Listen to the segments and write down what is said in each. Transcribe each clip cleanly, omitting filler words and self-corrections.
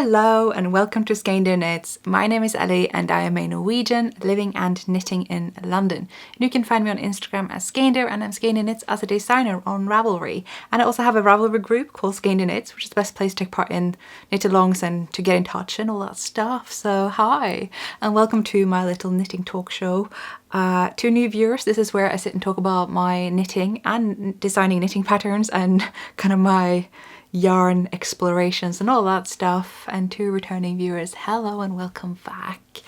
Hello and welcome to Skeindeer Knits. My name is Ellie and I am a Norwegian living and knitting in London. And you can find me on Instagram as Skeindeer and I'm Skeindeer Knits as a designer on Ravelry. And I also have a Ravelry group called Skeindeer Knits, which is the best place to take part in knit-alongs and to get in touch and all that stuff. So hi and welcome to my little knitting talk show. To new viewers, this is where I sit and talk about my knitting and designing knitting patterns and kind of my yarn explorations and all that stuff. And to returning viewers, hello and welcome back.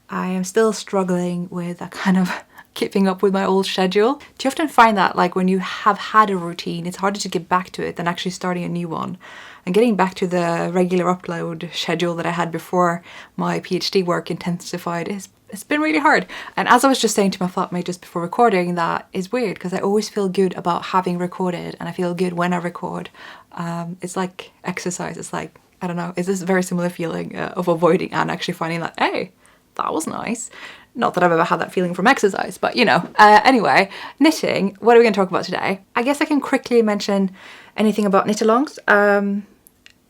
I am still struggling with a kind of keeping up with my old schedule. Do you often find that like when you have had a routine, it's harder to get back to it than actually starting a new one? And getting back to the regular upload schedule that I had before my PhD work intensified it's been really hard. And as I was just saying to my flatmate just before recording, that is weird because I always feel good about having recorded and I feel good when I record. It's like exercise. It's like, I don't know, it's this very similar feeling of avoiding and actually finding that, hey, that was nice. Not that I've ever had that feeling from exercise, but you know. Anyway, knitting, what are we going to talk about today? I guess I can quickly mention anything about knit-alongs.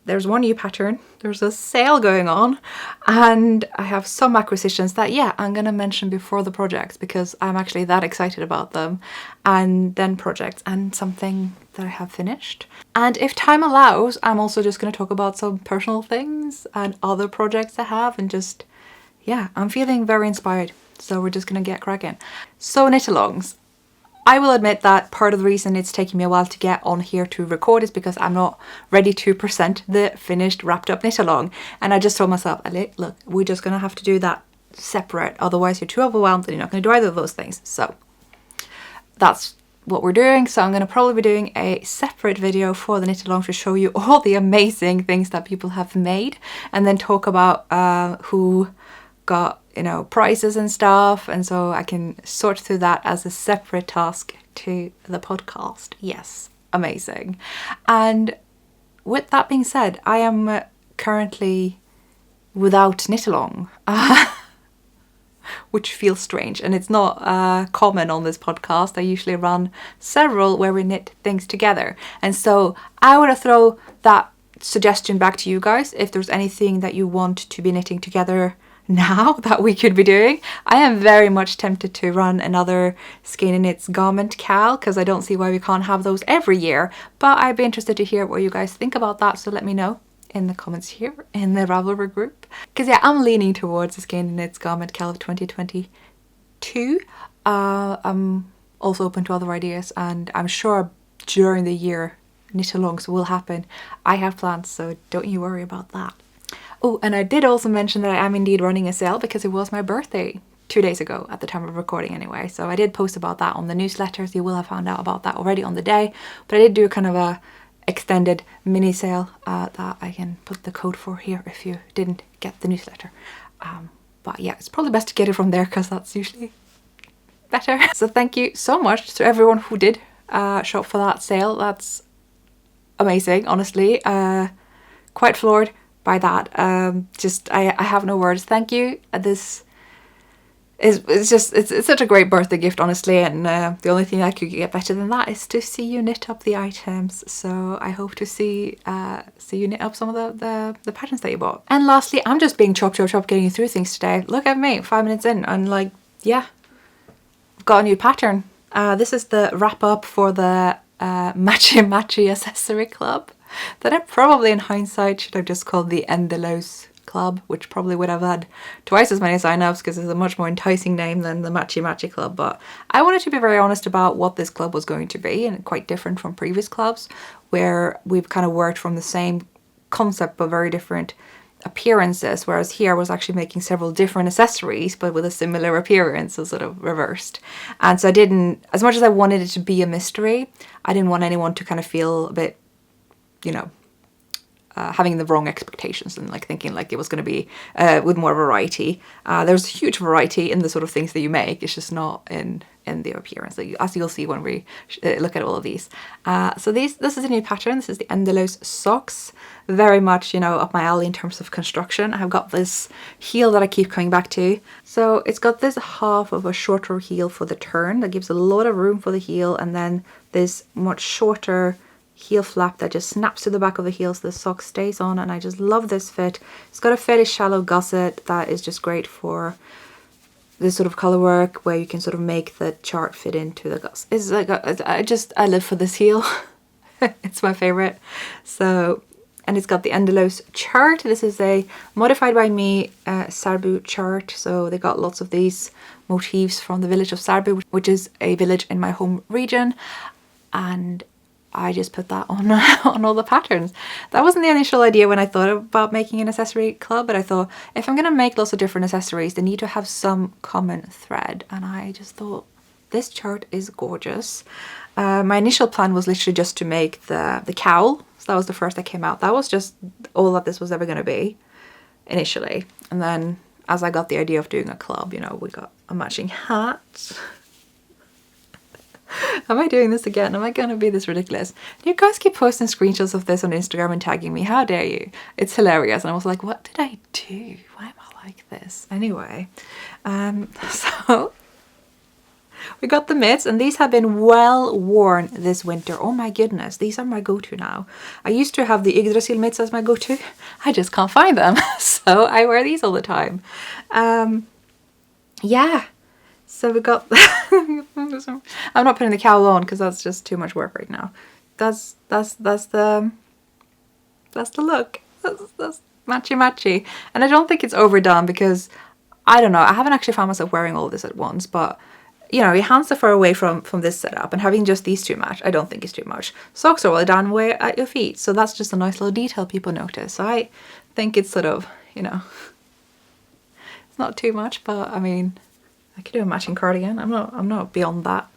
There's one new pattern, there's a sale going on, and I have some acquisitions that, yeah, I'm going to mention before the projects because I'm actually that excited about them, and then projects and something that I have finished. And if time allows, I'm also just going to talk about some personal things and other projects I have and just, yeah, I'm feeling very inspired. So we're just going to get cracking. So knit-alongs. I will admit that part of the reason it's taking me a while to get on here to record is because I'm not ready to present the finished wrapped up knit-along. And I just told myself, look, we're just going to have to do that separate. Otherwise you're too overwhelmed and you're not going to do either of those things. So that's what we're doing. So I'm going to probably be doing a separate video for the knit-along to show you all the amazing things that people have made and then talk about who got, you know, prizes and stuff, and so I can sort through that as a separate task to the podcast. Yes, amazing. And with that being said, I am currently without knit-along, which feels strange, and it's not common on this podcast. I usually run several where we knit things together, and so I want to throw that suggestion back to you guys. If there's anything that you want to be knitting together now that we could be doing, I am very much tempted to run another Skeindeer Knits garment cal because I don't see why we can't have those every year, but I'd be interested to hear what you guys think about that, so let me know in the comments here in the Ravelry group, because yeah, I'm leaning towards the Skeindeer Knits garment cal of 2022. I'm also open to other ideas and I'm sure during the year knit-alongs will happen. I have plans, so don't you worry about that. Oh, and I did also mention that I am indeed running a sale because it was my birthday 2 days ago at the time of recording anyway. So I did post about that on the newsletters. You will have found out about that already on the day. But I did do kind of a extended mini sale that I can put the code for here if you didn't get the newsletter. But yeah, it's probably best to get it from there because that's usually better. So thank you so much to everyone who did shop for that sale. That's amazing, honestly. Quite floored by that. I have no words. Thank you. This is it's such a great birthday gift, honestly, and the only thing I could get better than that is to see you knit up the items. So I hope to see you knit up some of the patterns that you bought. And lastly, I'm just being chop getting you through things today. Look at me, 5 minutes in and like, yeah, I've got a new pattern. This is the wrap up for the Matchy accessory club that I probably in hindsight should have just called the Endelouse Club, which probably would have had twice as many sign-ups because it's a much more enticing name than the Matchy Club. But I wanted to be very honest about what this club was going to be, and quite different from previous clubs where we've kind of worked from the same concept but very different appearances, whereas here I was actually making several different accessories but with a similar appearance, so sort of reversed. And so I didn't, as much as I wanted it to be a mystery, I didn't want anyone to kind of feel a bit, you know, having the wrong expectations and like thinking like it was going to be with more variety. There's huge variety in the sort of things that you make. It's just not in the appearance, as you'll see when we look at all of these. So this is a new pattern. This is the Endelouse socks. Very much, you know, up my alley in terms of construction. I've got this heel that I keep coming back to. So it's got this half of a shorter heel for the turn that gives a lot of room for the heel, and then this much shorter heel flap that just snaps to the back of the heel so the sock stays on, and I just love this fit. It's got a fairly shallow gusset that is just great for this sort of color work where you can sort of make the chart fit into the gusset. It's like I live for this heel. It's my favorite. So, and it's got the Endelos chart. This is a modified by me Sarbu chart. So they got lots of these motifs from the village of Sarbu, which is a village in my home region, and I just put that on on all the patterns. That wasn't the initial idea when I thought about making an accessory club, but I thought if I'm gonna make lots of different accessories, they need to have some common thread, and I just thought this chart is gorgeous. My initial plan was literally just to make the cowl, so that was the first that came out. That was just all that this was ever gonna be initially, and then as I got the idea of doing a club, you know, we got a matching hat. Am I doing this again? Am I gonna be this ridiculous? You guys keep posting screenshots of this on Instagram and tagging me. How dare you? It's hilarious. And I was like, what did I do? Why am I like this? Anyway, so we got the mitts, and these have been well worn this winter. Oh my goodness, these are my go-to now. I used to have the Yggdrasil mitts as my go-to. I just can't find them. So I wear these all the time. Yeah. So we got, I'm not putting the cowl on because that's just too much work right now. That's the look. That's matchy. And I don't think it's overdone because, I don't know, I haven't actually found myself wearing all this at once, but you know, your hands are far away from this setup, and having just these two match, I don't think it's too much. Socks are all down way at your feet, so that's just a nice little detail people notice. So I think it's sort of, you know, it's not too much, but I mean, I could do a matching cardigan. I'm not beyond that.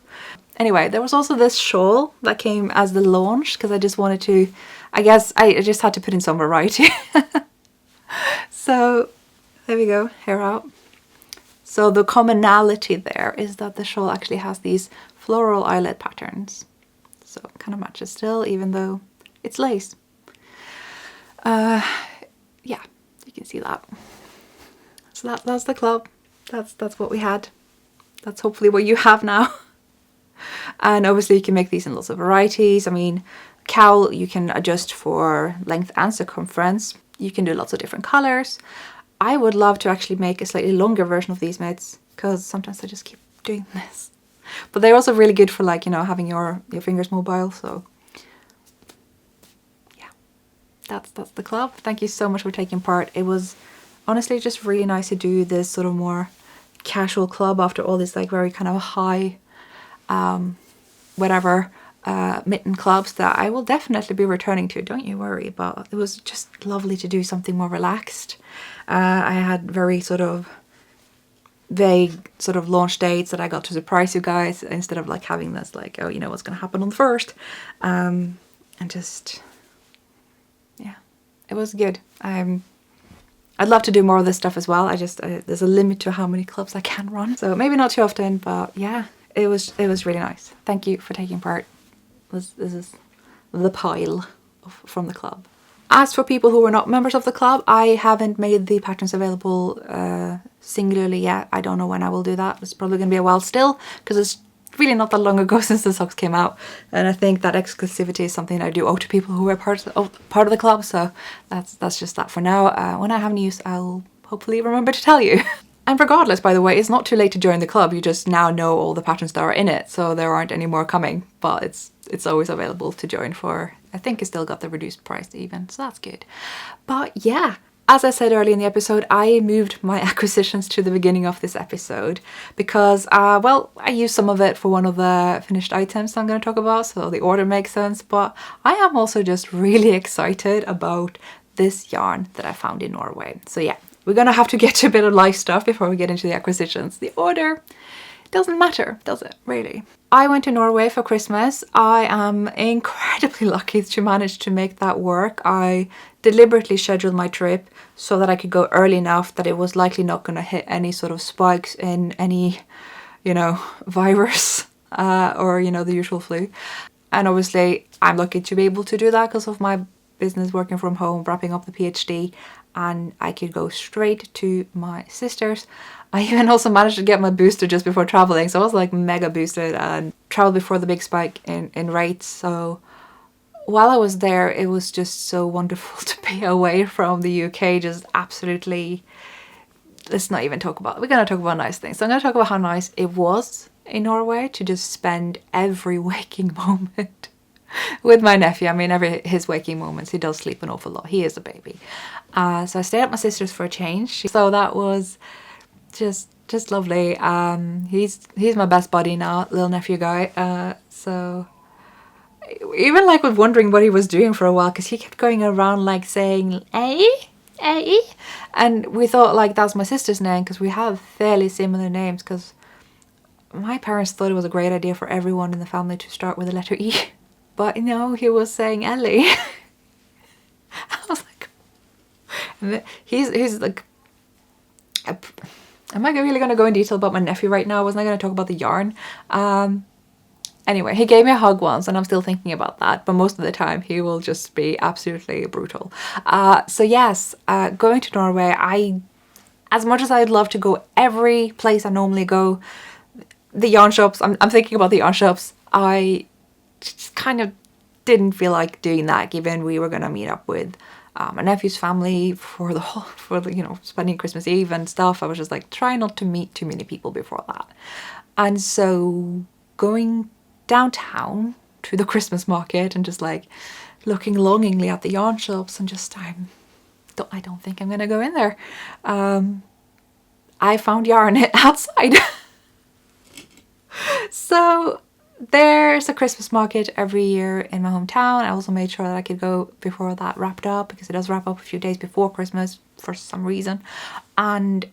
Anyway, there was also this shawl that came as the launch because I just wanted to, I guess I just had to put in some variety. So there we go, hair out. So the commonality there is that the shawl actually has these floral eyelet patterns. So it kind of matches still, even though it's lace. Yeah, you can see that. So that's the club. That's what we had. That's hopefully what you have now. And obviously you can make these in lots of varieties. I mean, cowl you can adjust for length and circumference. You can do lots of different colors. I would love to actually make a slightly longer version of these mitts because sometimes I just keep doing this. But they're also really good for, like, you know, having your fingers mobile. So yeah, that's the club. Thank you so much for taking part. It was honestly just really nice to do this sort of more casual club after all this like very kind of high mitten clubs that I will definitely be returning to, don't you worry. But it was just lovely to do something more relaxed. I had very sort of vague sort of launch dates that I got to surprise you guys instead of like having this like, oh, you know what's going to happen on the 1st. And just, yeah, it was good. I'd love to do more of this stuff as well. There's a limit to how many clubs I can run. So maybe not too often, but yeah, it was really nice. Thank you for taking part. This is the pile from the club. As for people who are not members of the club, I haven't made the patterns available singularly yet. I don't know when I will do that. It's probably going to be a while still because it's really not that long ago since the socks came out. And I think that exclusivity is something I do owe to people who are part of the club. So that's just that for now. When I have news, I'll hopefully remember to tell you. And regardless, by the way, it's not too late to join the club. You just now know all the patterns that are in it, so there aren't any more coming. But it's always available to join for, I think it's still got the reduced price even, so that's good. But yeah, as I said earlier in the episode, I moved my acquisitions to the beginning of this episode because, well, I used some of it for one of the finished items I'm going to talk about, so the order makes sense. But I am also just really excited about this yarn that I found in Norway. So yeah. We're gonna have to get to a bit of life stuff before we get into the acquisitions. The order doesn't matter, does it, really? I went to Norway for Christmas. I am incredibly lucky to manage to make that work. I deliberately scheduled my trip so that I could go early enough that it was likely not gonna hit any sort of spikes in any, you know, virus or, you know, the usual flu. And obviously I'm lucky to be able to do that because of my business, working from home, wrapping up the PhD. And I could go straight to my sister's. I even also managed to get my booster just before traveling, so I was like mega boosted and traveled before the big spike in rates. So while I was there, it was just so wonderful to be away from the UK. Just absolutely, let's not even talk about, we're going to talk about nice things. So I'm going to talk about how nice it was in Norway to just spend every waking moment with my nephew. I mean, his waking moments, he does sleep an awful lot. He is a baby. So I stayed at my sister's for a change. So that was just lovely. He's my best buddy now, little nephew guy. So even like was wondering what he was doing for a while, because he kept going around like saying eh, and we thought like that's my sister's name because we have fairly similar names, because my parents thought it was a great idea for everyone in the family to start with the letter E, but no, he was saying Ellie. I was like, and he's like, am I really going to go in detail about my nephew right now? Wasn't I going to talk about the yarn? Anyway, he gave me a hug once and I'm still thinking about that, but most of the time he will just be absolutely brutal. So yes, going to Norway, as much as I'd love to go every place I normally go, the yarn shops, I'm thinking about the yarn shops, I just kind of didn't feel like doing that, given we were going to meet up with my nephew's family for spending Christmas Eve and stuff. I was just like, try not to meet too many people before that. And so going downtown to the Christmas market and just like looking longingly at the yarn shops and just I don't think I'm gonna go in there. I found yarn outside. So there's a Christmas market every year in my hometown. I also made sure that I could go before that wrapped up, because it does wrap up a few days before Christmas for some reason. And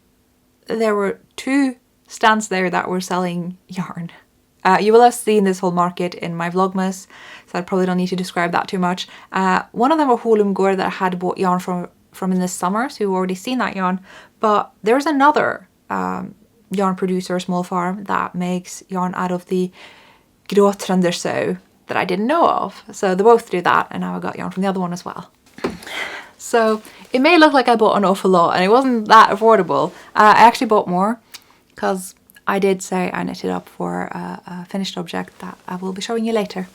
there were 2 stands there that were selling yarn. You will have seen this whole market in my Vlogmas, so I probably don't need to describe that too much. One of them were Holumgård that I had bought yarn from in the summer, so you've already seen that yarn. But there's another yarn producer, small farm, that makes yarn out of the grå trøndersow that I didn't know of. So they both do that, and now I got yarn from the other one as well. So it may look like I bought an awful lot, and it wasn't that affordable. I actually bought more, because I did say I knitted up for a finished object that I will be showing you later.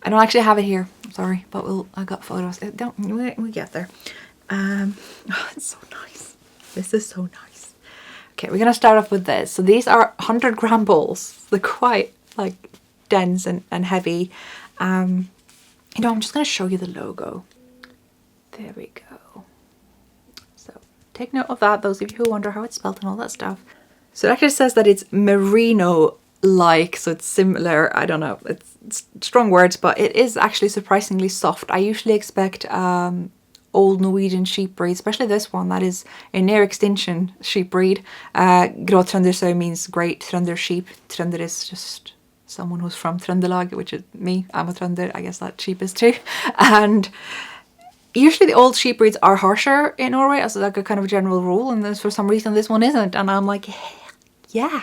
I don't actually have it here, I'm sorry, but I got photos. We get there. Oh, it's so nice. This is so nice. Okay, we're gonna start off with this. So these are 100-gram balls. They're quite like dense and heavy. I'm just gonna show you the logo. There we go. So take note of that, those of you who wonder how it's spelled and all that stuff. So it actually says that it's merino-like, so it's similar. I don't know, it's strong words, but it is actually surprisingly soft. I usually expect old Norwegian sheep breed, especially this one that is a near extinction sheep breed. Grå trøndersow means great Trønder sheep. Trønder is just someone who's from Trøndelag, which is me. I'm a Trønder, I guess that sheep is too. And usually the old sheep breeds are harsher in Norway, as like a kind of a general rule, and for some reason this one isn't, and I'm like, yeah.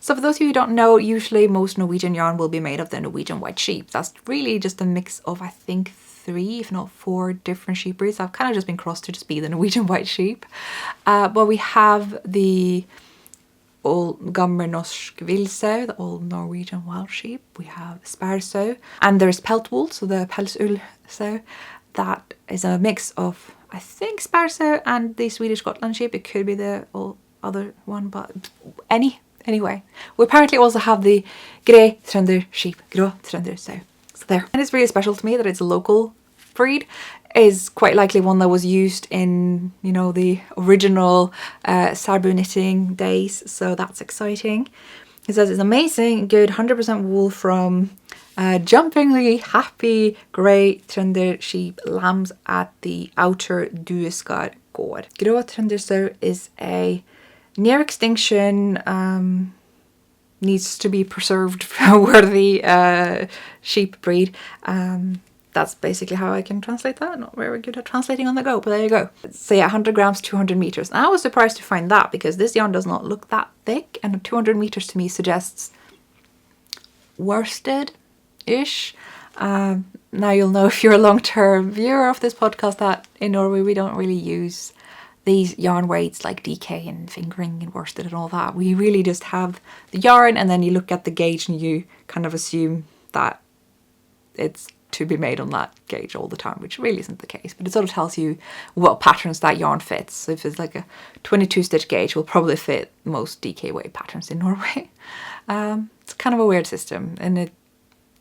So for those of you who don't know, usually most Norwegian yarn will be made of the Norwegian white sheep. That's really just a mix of, I think, 3 if not 4 different sheep breeds. I've kind of just been crossed to just be the Norwegian white sheep. But we have the old Gamle Norsk Villsow, the old Norwegian wild sheep. We have Spærsow, and there's Peltwool, so the Pelsull sow. That is a mix of, I think, Spærsow and the Swedish Gotland sheep. It could be the other one, but anyway. We apparently also have the Grå Trønder sheep, Grå Trøndersow. So there. And it's really special to me that it's a local breed. Is quite likely one that was used in, you know, the original Sarbu knitting days. So that's exciting. It says it's amazing, good, 100% wool from jumpingly happy grey Trønder sheep lambs at the outer Dueskar gård. Grå Trøndersow is a near extinction, needs to be preserved worthy sheep breed. That's basically how I can translate that. Not very good at translating on the go, but there you go. So yeah, 100 grams, 200 meters. And I was surprised to find that, because this yarn does not look that thick, and 200 meters to me suggests worsted-ish. Now you'll know, if you're a long-term viewer of this podcast, that in Norway we don't really use these yarn weights like DK and fingering and worsted and all that. We really just have the yarn, and then you look at the gauge and you kind of assume that it's to be made on that gauge all the time, which really isn't the case, but it sort of tells you what patterns that yarn fits. So if it's like a 22 stitch gauge, will probably fit most DK weight patterns in Norway. It's kind of a weird system, and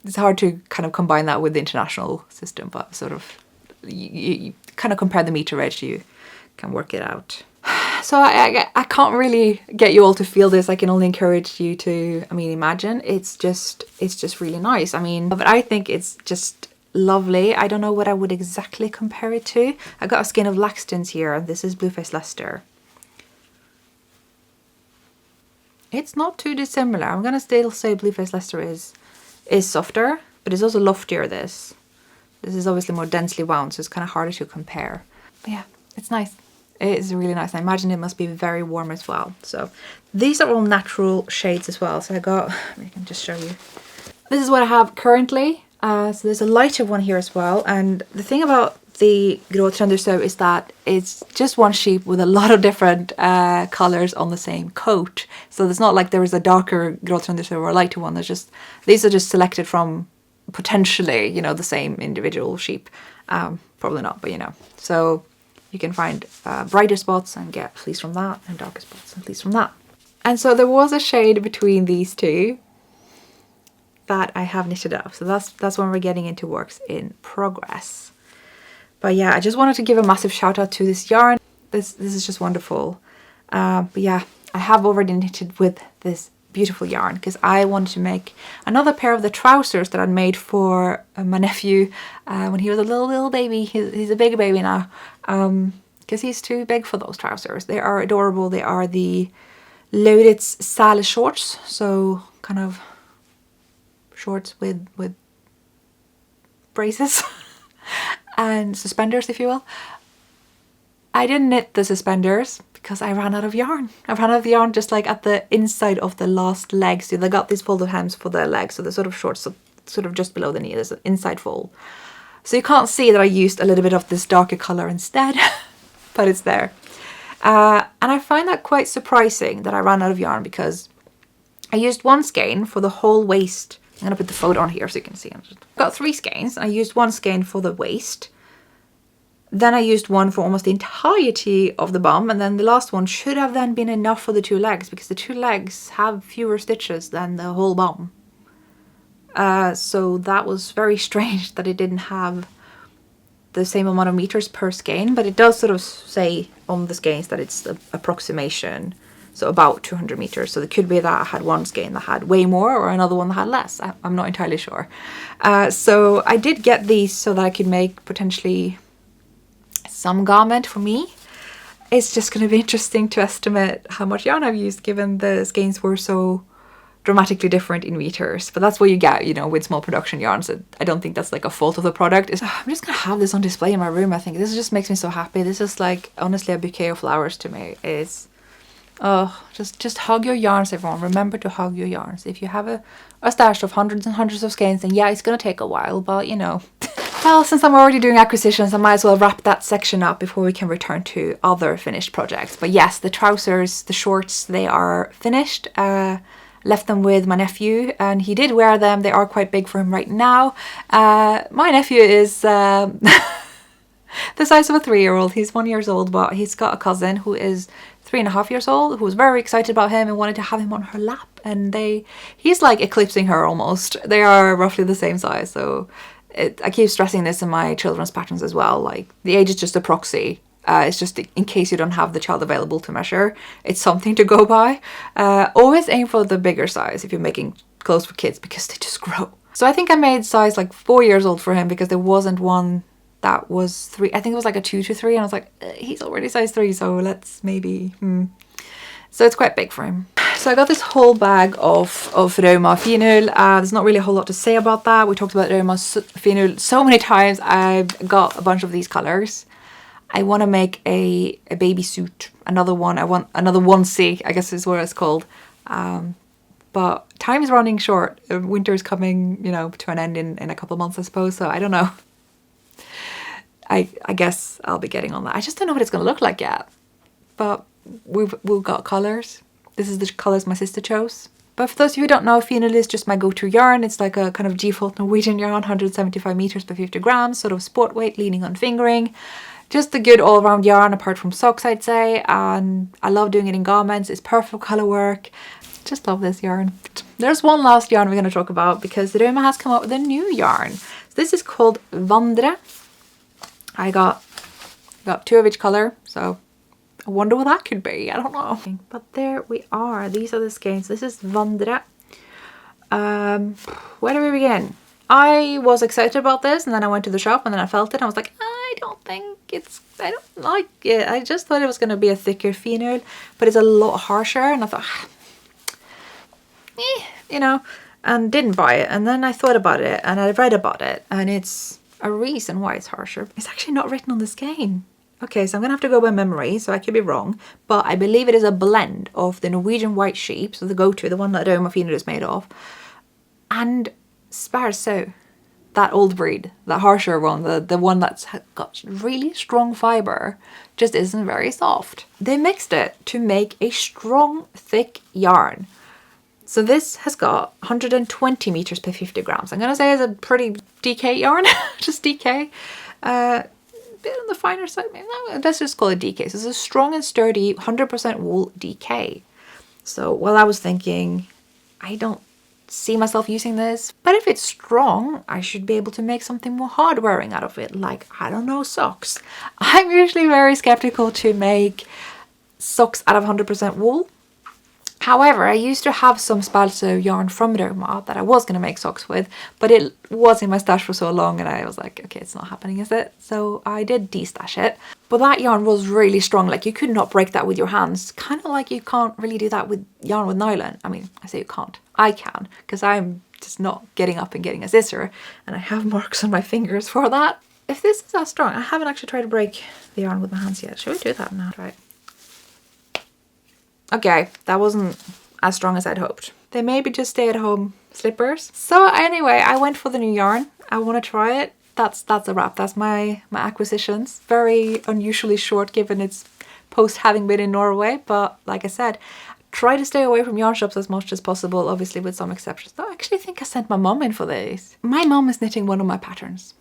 it's hard to kind of combine that with the international system, but sort of you kind of compare the meterage, you can work it out. So I can't really get you all to feel this. I can only encourage you to, I mean, imagine. It's just really nice. I mean, but I think it's just lovely. I don't know what I would exactly compare it to. I got a skein of Laxton's here, and this is Blueface Leicester. It's not too dissimilar. I'm gonna still say Blueface Leicester is softer, but it's also loftier. This is obviously more densely wound, so it's kind of harder to compare. But yeah, it's nice. It is really nice. I imagine it must be very warm as well. So these are all natural shades as well. So I can just show you. This is what I have currently. So there's a lighter one here as well. And the thing about the Gråtrønderstøv is that it's just one sheep with a lot of different colors on the same coat. So it's not like there is a darker Gråtrønderstøv or a lighter one. These are just selected from potentially, you know, the same individual sheep. Probably not, but you know. So you can find brighter spots and get fleece from that, and darker spots and fleece from that. And so there was a shade between these two that I have knitted up. So that's when we're getting into works in progress. But yeah, I just wanted to give a massive shout out to this yarn. This is just wonderful. But yeah, I have already knitted with this beautiful yarn because I wanted to make another pair of the trousers that I'd made for my nephew when he was a little baby. He's a big baby now because he's too big for those trousers. They are adorable. They are the Lauritz Sale shorts, so kind of shorts with braces and suspenders, if you will. I didn't knit the suspenders because I ran out of yarn. I ran out of yarn just like at the inside of the last leg. So they got these folded hems for the legs, so they're sort of short, so sort of just below the knee. There's an inside fold. So you can't see that I used a little bit of this darker color instead, but it's there. And I find that quite surprising that I ran out of yarn because I used one skein for the whole waist. I'm gonna put the photo on here so you can see. I've got 3 skeins. I used one skein for the waist. Then I used one for almost the entirety of the bum, and then the last one should have then been enough for the 2 legs because the 2 legs have fewer stitches than the whole bum. So that was very strange that it didn't have the same amount of meters per skein, but it does sort of say on the skeins that it's an approximation, so about 200 meters. So it could be that I had one skein that had way more or another one that had less. I'm not entirely sure. So I did get these so that I could make potentially some garment for me. It's just going to be interesting to estimate how much yarn I've used given the skeins were so dramatically different in meters, but that's what you get, you know, with small production yarns. I don't think that's like a fault of the product. I'm just gonna have this on display in my room. I think this just makes me so happy. This is like honestly a bouquet of flowers to me. It's just hug your yarns, everyone. Remember to hug your yarns. If you have a stash of hundreds and hundreds of skeins, then yeah, it's gonna take a while, but you know. Well, since I'm already doing acquisitions, I might as well wrap that section up before we can return to other finished projects. But yes, the trousers, the shorts, they are finished. Left them with my nephew and he did wear them. They are quite big for him right now. My nephew is the size of a 3-year-old. He's 1 year old, but he's got a cousin who is 3.5 years old who was very excited about him and wanted to have him on her lap. And he's like eclipsing her almost. They are roughly the same size. So I keep stressing this in my children's patterns as well. Like the age is just a proxy. It's just in case you don't have the child available to measure. It's something to go by. Always aim for the bigger size if you're making clothes for kids because they just grow. So I think I made size like 4 years old for him because there wasn't one that was 3. I think it was like a 2 to 3 and I was like, he's already size 3, so let's maybe... So it's quite big for him. So I got this whole bag of Rauma Finull. There's not really a whole lot to say about that. We talked about Rauma Finull so many times. I've got a bunch of these colors. I want to make a baby suit, another one. I want another onesie, I guess is what it's called. But time is running short. Winter is coming, you know, to an end in a couple of months, I suppose. So I don't know. I guess I'll be getting on that. I just don't know what it's going to look like yet. But we've got colors. This is the colors my sister chose. But for those of you who don't know, Finull is just my go-to yarn. It's like a kind of default Norwegian yarn, 175 meters per 50 grams, sort of sport weight, leaning on fingering. Just a good all-around yarn apart from socks, I'd say. And I love doing it in garments. It's perfect color work. Just love this yarn. There's one last yarn we're going to talk about because Rauma has come up with a new yarn. So this is called Vandra. I got 2 of each color, so I wonder what that could be. I don't know. But there we are. These are the skeins. This is Vandra. Where do we begin? I was excited about this, and then I went to the shop and then I felt it and I was like, I don't like it. I just thought it was going to be a thicker Finull, but it's a lot harsher, and I thought, you know, and didn't buy it. And then I thought about it and I read about it, and it's a reason why it's harsher. It's actually not written on the skein. Okay, so I'm gonna have to go by memory, so I could be wrong, but I believe it is a blend of the Norwegian white sheep, so the go-to, the one that Rauma Finull is made of, and Sparso, that old breed, the harsher one, the one that's got really strong fiber, just isn't very soft. They mixed it to make a strong, thick yarn. So this has got 120 meters per 50 grams. I'm gonna say it's a pretty DK yarn, just DK. Bit on the finer side, no, let's just call it DK. So it's a strong and sturdy 100% wool DK. So while I was thinking, I don't see myself using this, but if it's strong, I should be able to make something more hard wearing out of it, like, I don't know, socks. I'm usually very skeptical to make socks out of 100% wool. However, I used to have some Spalso yarn from Rauma that I was going to make socks with, but it was in my stash for so long and I was like, okay, it's not happening, is it? So I did de-stash it. But that yarn was really strong, like you could not break that with your hands. Kind of like you can't really do that with yarn with nylon. I mean, I say you can't. I can, because I'm just not getting up and getting a scissor, and I have marks on my fingers for that. If this is that strong, I haven't actually tried to break the yarn with my hands yet. Should we do that now? Try it. Okay, that wasn't as strong as I'd hoped. They maybe just stay at home slippers. So anyway, I went for the new yarn. I want to try it. That's a wrap. That's my acquisitions. Very unusually short given its post having been in Norway. But like I said, try to stay away from yarn shops as much as possible, obviously with some exceptions. Though I actually think I sent my mom in for these. My mom is knitting one of my patterns.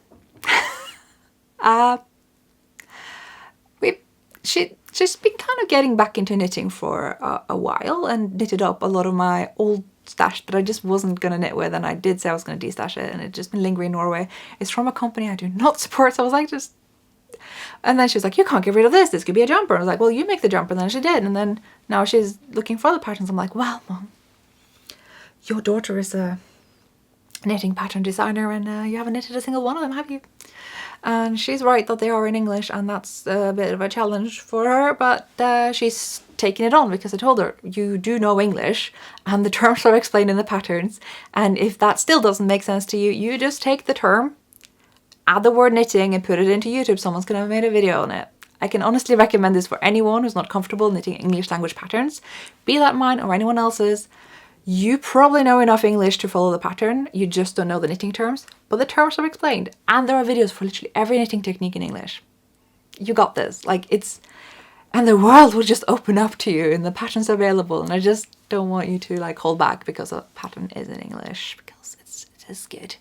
She's been kind of getting back into knitting for a while and knitted up a lot of my old stash that I just wasn't going to knit with, and I did say I was going to de-stash it, and it just been lingering in Norway. It's from a company I do not support, so I was like, just... And then she was like, you can't get rid of this could be a jumper. And I was like, well, you make the jumper. And then she did, and then now she's looking for other patterns. I'm like, well, Mom, your daughter is a knitting pattern designer and you haven't knitted a single one of them, have you? And she's right that they are in English, and that's a bit of a challenge for her, but she's taking it on because I told her, you do know English and the terms are explained in the patterns, and if that still doesn't make sense to you, you just take the term, add the word knitting and put it into YouTube. Someone's gonna have made a video on it. I can honestly recommend this for anyone who's not comfortable knitting English language patterns, be that mine or anyone else's. You probably know enough English to follow the pattern, you just don't know the knitting terms, but the terms are explained, and there are videos for literally every knitting technique in English. You got this, like it's, and the world will just open up to you and the patterns are available, and I just don't want you to like hold back because a pattern is in English, because it is good.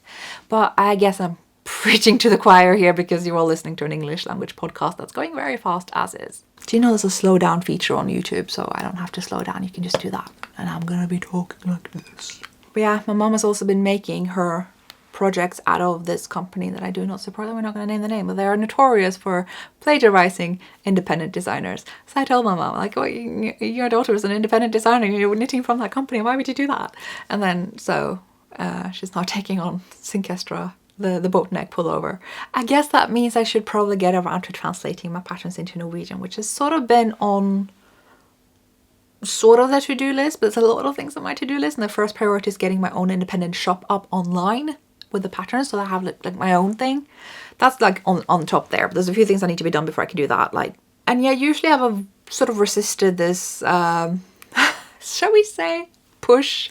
But I guess I'm preaching to the choir here because you're all listening to an English language podcast that's going very fast as is. Do you know there's a slow down feature on YouTube, so I don't have to slow down, you can just do that. And I'm gonna be talking like this. But yeah, my mom has also been making her projects out of this company that I do not support, and we're not gonna name the name, but they are notorious for plagiarizing independent designers. So I told my mom, like, well, your daughter is an independent designer, you're knitting from that company, why would you do that? And then, so she's now taking on Skeindeer, the boat neck pullover. I guess that means I should probably get around to translating my patterns into Norwegian, which has sort of been on sort of the to-do list, but there's a lot of things on my to-do list, and the first priority is getting my own independent shop up online with the patterns, so that I have like my own thing. That's like on top there, but there's a few things that need to be done before I can do that. Like, and yeah, usually I've sort of resisted this shall we say push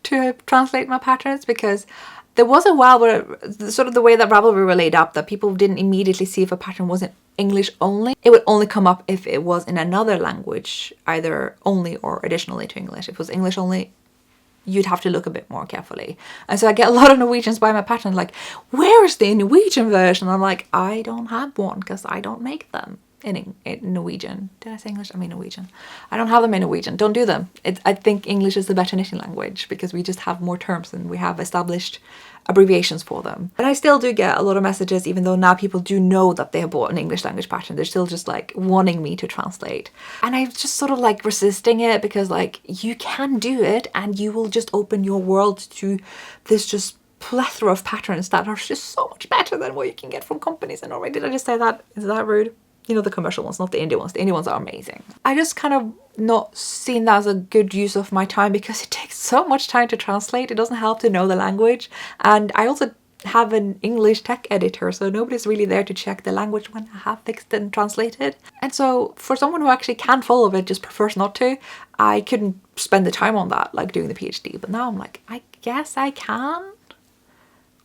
to translate my patterns, because there was a while where sort of the way that Ravelry were laid up, that people didn't immediately see if a pattern wasn't English only. It would only come up if it was in another language, either only or additionally to English. If it was English only, you'd have to look a bit more carefully. And so I get a lot of Norwegians buy my pattern like, where's the Norwegian version? I'm like, I don't have one because I don't make them in Norwegian. Did I say English? I mean Norwegian. I don't have them in Norwegian. Don't do them. I think English is the better knitting language because we just have more terms and we have established abbreviations for them. But I still do get a lot of messages, even though now people do know that they have bought an English language pattern. They're still just like wanting me to translate. And I'm just sort of like resisting it because like you can do it and you will just open your world to this just plethora of patterns that are just so much better than what you can get from companies in Norway. Did I just say that? Is that rude? You know, the commercial ones, not the indie ones. The indie ones are amazing. I just kind of not seen that as a good use of my time because it takes so much time to translate. It doesn't help to know the language. And I also have an English tech editor, so nobody's really there to check the language when I have fixed and translated. And so for someone who actually can follow it, just prefers not to, I couldn't spend the time on that, like doing the PhD. But now I'm like, I guess I can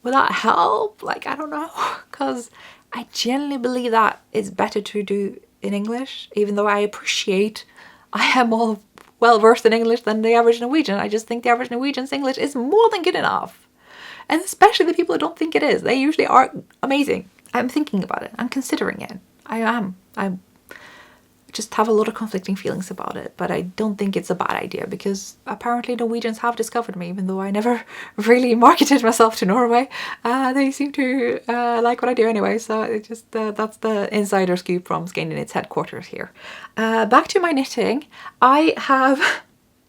without help. Like, I don't know, because I genuinely believe that it's better to do in English, even though I appreciate I am more well versed in English than the average Norwegian. I just think the average Norwegian's English is more than good enough. And especially the people who don't think it is. They usually are amazing. I'm thinking about it. I'm considering it. I just have a lot of conflicting feelings about it, but I don't think it's a bad idea because apparently Norwegians have discovered me, even though I never really marketed myself to Norway. They seem to like what I do anyway, so it just that's the insider scoop from Skeindeer Knits headquarters here. Back to my knitting. I have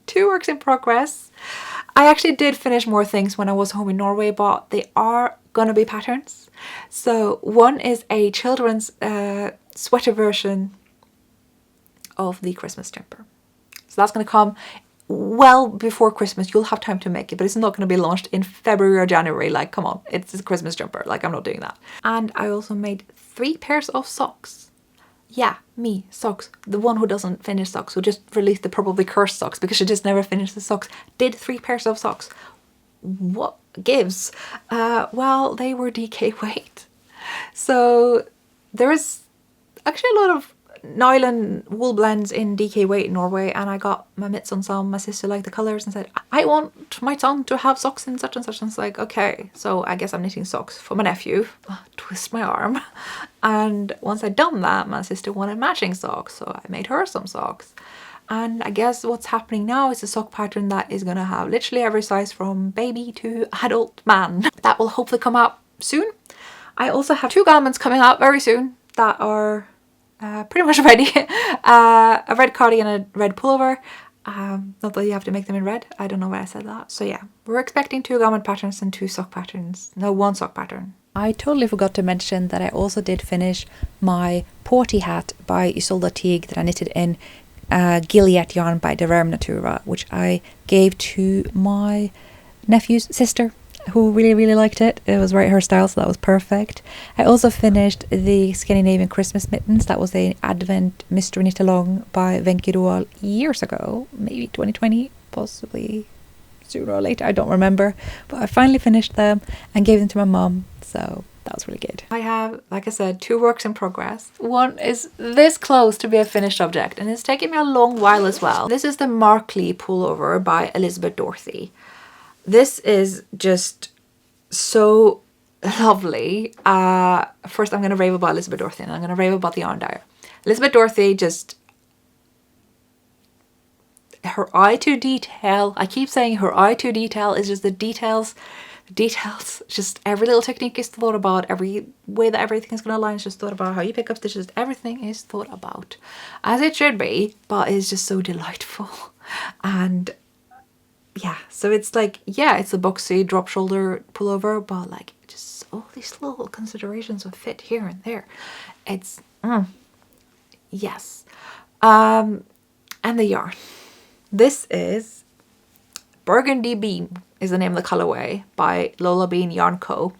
2 works in progress. I actually did finish more things when I was home in Norway, but they are gonna be patterns. So one is a children's sweater version of the Christmas jumper. So that's going to come well before Christmas. You'll have time to make it, but it's not going to be launched in February or January. Like, come on, it's a Christmas jumper. Like, I'm not doing that. And I also made 3 pairs of socks. Yeah, me, socks. The one who doesn't finish socks, who just released the probably cursed socks because she just never finished the socks, did 3 pairs of socks. What gives? Well, they were DK weight. So there is actually a lot of nylon wool blends in DK weight in Norway, and I got my mitts on some. My sister liked the colours and said, I want my son to have socks in such and such. And it's like, okay, so I guess I'm knitting socks for my nephew. Twist my arm. And once I'd done that, my sister wanted matching socks, so I made her some socks. And I guess what's happening now is a sock pattern that is going to have literally every size from baby to adult man. That will hopefully come out soon. I also have 2 garments coming out very soon that are pretty much ready. A red cardigan and a red pullover. Not that you have to make them in red. I don't know why I said that. So yeah, we're expecting 2 garment patterns and 2 sock patterns. No, 1 sock pattern. I totally forgot to mention that I also did finish my porty hat by Isolde Teague that I knitted in Gilead yarn by the Rauma Vandre, which I gave to my nephew's sister, who really liked it. It was right her style, so that was perfect. I also finished the Scandinavian Christmas mittens. That was an Advent Mystery Knit Along by Wenche Roald years ago, maybe 2020, possibly sooner or later, I don't remember. But I finally finished them and gave them to my mum, so that was really good. I have, like I said, 2 works in progress. One is this close to be a finished object, and it's taken me a long while as well. This is the Markley pullover by Elizabeth Dorothy. This is just so lovely. First I'm going to rave about Elizabeth Dorothy, and I'm going to rave about the yarn dyer. Elizabeth Dorothy, just her eye to detail. I keep saying her eye to detail is just the details. Just every little technique is thought about. Every way that everything is going to align is just thought about. How you pick up stitches, everything is thought about. As it should be, but it's just so delightful. And yeah, so it's like, yeah, it's a boxy drop shoulder pullover, but like just all these little considerations of fit here and there. It's yes. And the yarn. This is Burgundy Bean is the name of the colorway by Lola Bean Yarn Co.,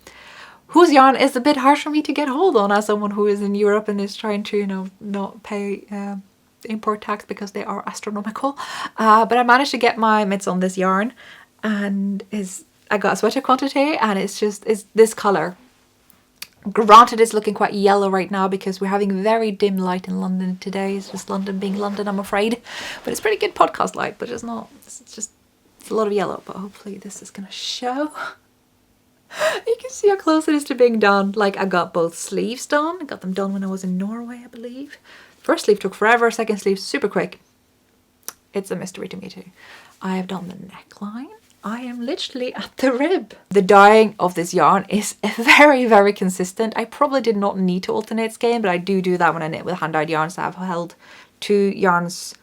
whose yarn is a bit hard for me to get hold on as someone who is in Europe and is trying to, you know, not pay import tax because they are astronomical. But I managed to get my mitts on this yarn, and I got a sweater quantity, and it's this color. Granted, it's looking quite yellow right now because we're having very dim light in London today. It's just London being London, I'm afraid. But it's pretty good podcast light, but it's not. It's just It's a lot of yellow, but hopefully this is gonna show. You can see how close it is to being done. Like, I got both sleeves done. I got them done when I was in Norway, I believe. First sleeve took forever, second sleeve super quick. It's a mystery to me too. I have done the neckline. I am literally at the rib. The dyeing of this yarn is very, very consistent. I probably did not need to alternate skein, but I do that when I knit with hand-dyed yarns. So I've held 2 yarns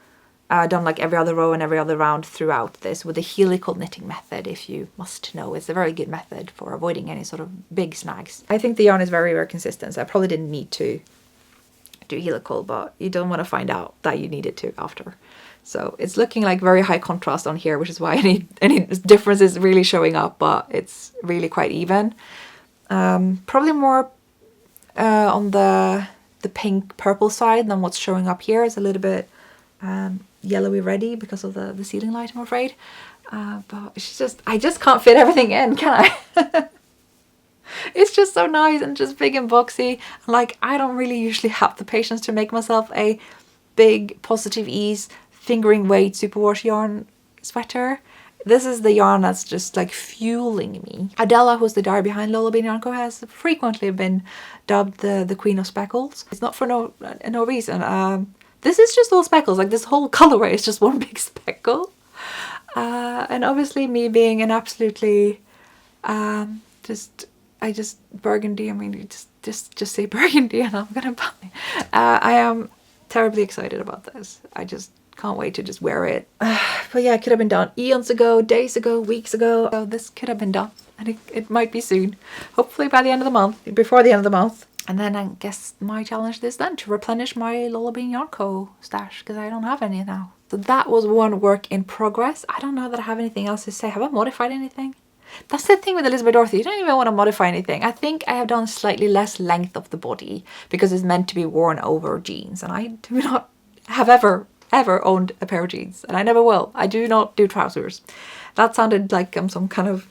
done like every other row and every other round throughout this with the helical knitting method, if you must know. It's a very good method for avoiding any sort of big snags. I think the yarn is very, very consistent, so I probably didn't need to do helical, but you don't want to find out that you needed to after. So it's looking like very high contrast on here, which is why any difference is really showing up, but it's really quite even. Probably more on the pink purple side than what's showing up here. It's a little bit yellowy reddy because of the ceiling light, I'm afraid. But it's just, I just can't fit everything in, can I? It's just so nice and just big and boxy. Like, I don't really usually have the patience to make myself a big Positive Ease fingering weight superwash yarn sweater. This is the yarn that's just like fueling me. Adela, who's the dyer behind Lola Bean Yarn Co, has frequently been dubbed the Queen of Speckles. It's not for no reason. This is just all speckles. Like, this whole colorway is just one big speckle. And obviously me being an absolutely burgundy. I mean, you just say burgundy and I'm gonna buy. I am terribly excited about this. I just can't wait to just wear it. But yeah, it could have been done eons ago, days ago, weeks ago. So this could have been done, and it might be soon. Hopefully by the end of the month, before the end of the month. And then I guess my challenge is then to replenish my Lola Bean Yarn Co stash, because I don't have any now. So that was one work in progress. I don't know that I have anything else to say. Have I modified anything? That's the thing with Elizabeth Dorothy, you don't even want to modify anything. I think I have done slightly less length of the body because it's meant to be worn over jeans, and I do not have ever owned a pair of jeans, and I never will. I do not do trousers. That sounded like I'm some kind of...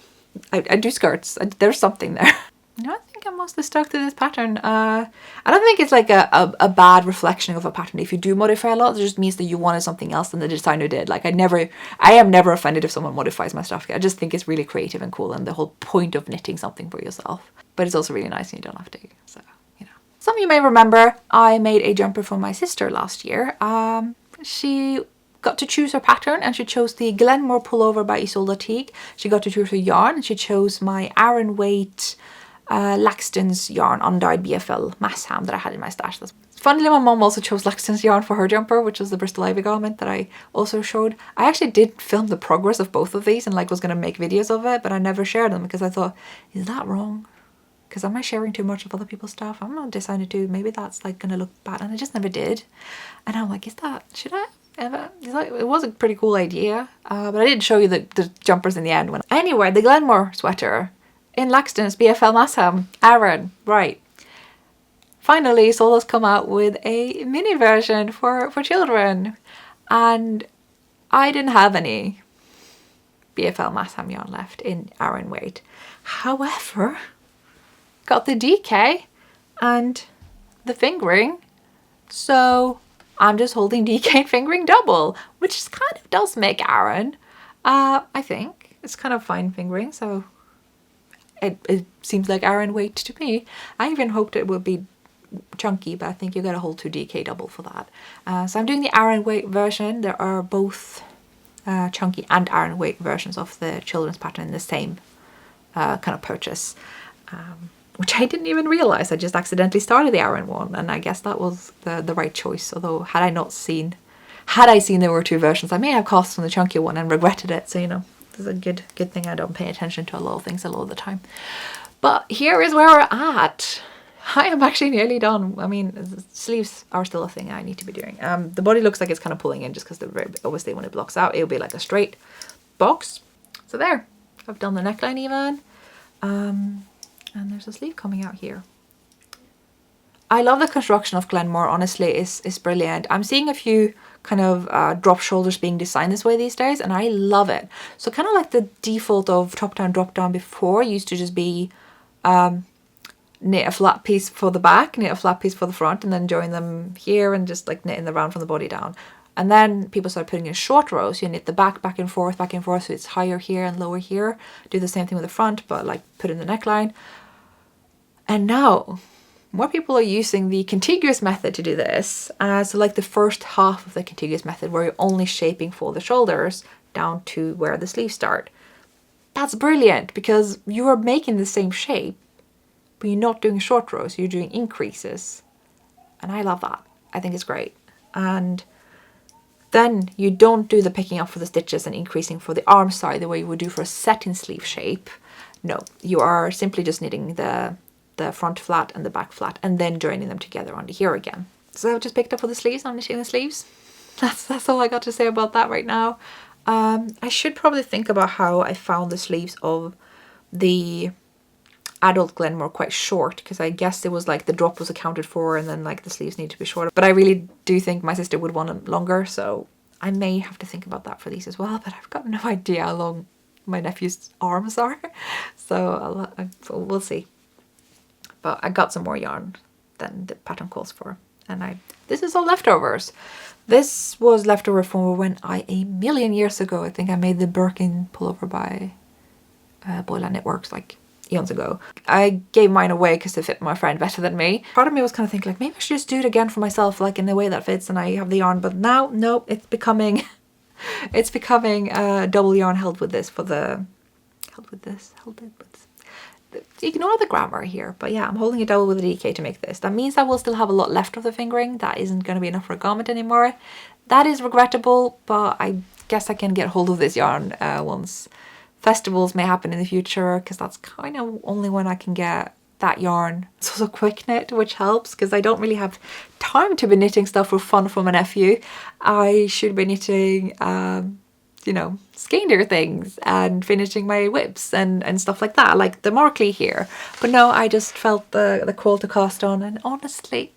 I do skirts. There's something there. No, I think I'm mostly stuck to this pattern. I don't think it's like a bad reflection of a pattern. If you do modify a lot, it just means that you wanted something else than the designer did. Like, I am never offended if someone modifies my stuff. I just think it's really creative and cool, and the whole point of knitting something for yourself. But it's also really nice and you don't have to, so, you know. Some of you may remember I made a jumper for my sister last year. She got to choose her pattern, and she chose the Glenmore pullover by Isolde Teague. She got to choose her yarn, and she chose my Aran Weight Laxton's yarn undyed BFL mass ham that I had in my stash. Funnily, my mom also chose Laxton's yarn for her jumper, which was the Bristol Ivy garment that I also showed. I actually did film the progress of both of these and like was going to make videos of it, but I never shared them because I thought, is that wrong? Because am I sharing too much of other people's stuff? I'm not decided to. Maybe that's like going to look bad, and I just never did. And I'm like, should I ever? It was a pretty cool idea, but I did show you the jumpers in the end. Anyway, the Glenmore sweater in Laxton's BFL Massham, Aran, right. Finally, Solda's come out with a mini version for children, and I didn't have any BFL Massham yarn left in Aran weight. However, got the DK and the fingering, so I'm just holding DK and fingering double, which kind of does make Aran. I think it's kind of fine fingering, so it seems like Aran weight to me. I even hoped it would be chunky, but I think you gotta hold 2 DK double for that. So I'm doing the Aran weight version. There are both chunky and Aran weight versions of the children's pattern in the same kind of purchase, which I didn't even realize. I just accidentally started the Aran one, and I guess that was the right choice. Although had I seen there were 2 versions, I may have cost on the chunky one and regretted it. So, you know, it's a good thing I don't pay attention to a lot of things a lot of the time. But here is where we're at. I am actually nearly done. I mean, the sleeves are still a thing I need to be doing. The body looks like it's kind of pulling in just because the rib, obviously when it blocks out, it'll be like a straight box. So there, I've done the neckline even. And there's a sleeve coming out here. I love the construction of Glenmore, honestly, it's brilliant. I'm seeing a few kind of drop shoulders being designed this way these days, and I love it. So kind of like the default of top down, drop down before used to just be knit a flat piece for the back, knit a flat piece for the front, and then join them here and just like knitting the round from the body down. And then people started putting in short rows. You knit the back and forth, so it's higher here and lower here. Do the same thing with the front, but like put in the neckline. And now more people are using the contiguous method to do this. So like the first half of the contiguous method, where you're only shaping for the shoulders down to where the sleeves start. That's brilliant, because you are making the same shape, but you're not doing short rows, you're doing increases. And I love that. I think it's great. And then you don't do the picking up for the stitches and increasing for the arm side the way you would do for a satin sleeve shape. No, you are simply just knitting the front flat and the back flat and then joining them together onto here again. So I've just picked up for the sleeves. I'm knitting the sleeves. That's all I got to say about that right now. I should probably think about how I found the sleeves of the adult Glenmore quite short, because I guess it was like the drop was accounted for and then like the sleeves need to be shorter. But I really do think my sister would want them longer, so I may have to think about that for these as well. But I've got no idea how long my nephew's arms are, so we'll see. But I got some more yarn than the pattern calls for, and this is all leftovers. This was leftover from when a million years ago, I think I made the Birkin pullover by Boylan Knitworks like eons ago. I gave mine away because it fit my friend better than me. Part of me was kind of thinking like, maybe I should just do it again for myself, like in a way that fits and I have the yarn. But now, nope, it's becoming double yarn held with this. Ignore the grammar here, but yeah, I'm holding a double with a DK to make this. That means I will still have a lot left of the fingering. That isn't going to be enough for a garment anymore. That is regrettable, but I guess I can get hold of this yarn once festivals may happen in the future, because that's kind of only when I can get that yarn. It's also quick knit, which helps, because I don't really have time to be knitting stuff for fun for my nephew. I should be knitting Skeindeer things and finishing my whips and stuff like that, like the Markley here. But no, I just felt the call to cast on, and honestly,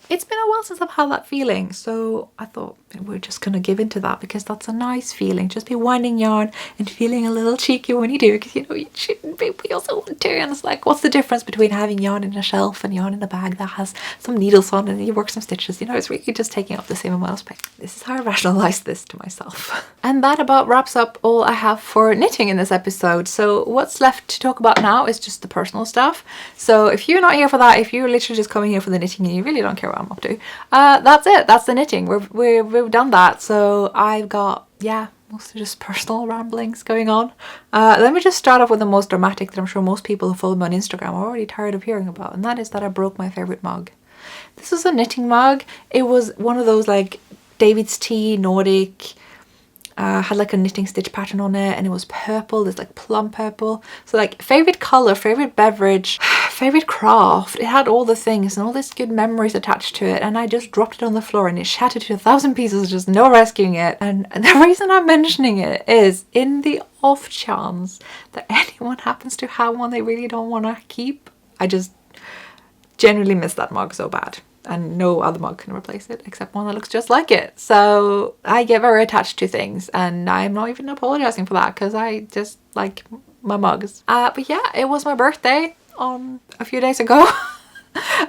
it's been a while since I've had that feeling, so I thought we're just gonna give into that, because that's a nice feeling. Just be winding yarn and feeling a little cheeky when you do, because you shouldn't be, we also want to. And it's like, what's the difference between having yarn in a shelf and yarn in a bag that has some needles on it and you work some stitches? It's really just taking up the same amount of space. This is how I rationalize this to myself. And that about wraps up all I have for knitting in this episode. So what's left to talk about now is just the personal stuff. So if you're not here for that, if you're literally just coming here for the knitting and you really don't care what I'm up to, that's it. That's the knitting. We've done that. So I've got, mostly just personal ramblings going on. Let me just start off with the most dramatic that I'm sure most people who follow me on Instagram are already tired of hearing about, and that is that I broke my favorite mug. This was a knitting mug. It was one of those like David's Tea Nordic, had like a knitting stitch pattern on it, and it was purple. It's like plum purple. So like favorite color, favorite beverage, favorite craft. It had all the things and all these good memories attached to it, and I just dropped it on the floor and it shattered to 1,000 pieces, just no rescuing it. And the reason I'm mentioning it is in the off chance that anyone happens to have one they really don't want to keep. I just genuinely miss that mug so bad. And no other mug can replace it except one that looks just like it. So I get very attached to things, and I'm not even apologizing for that, because I just like my mugs. But yeah, it was my birthday on a few days ago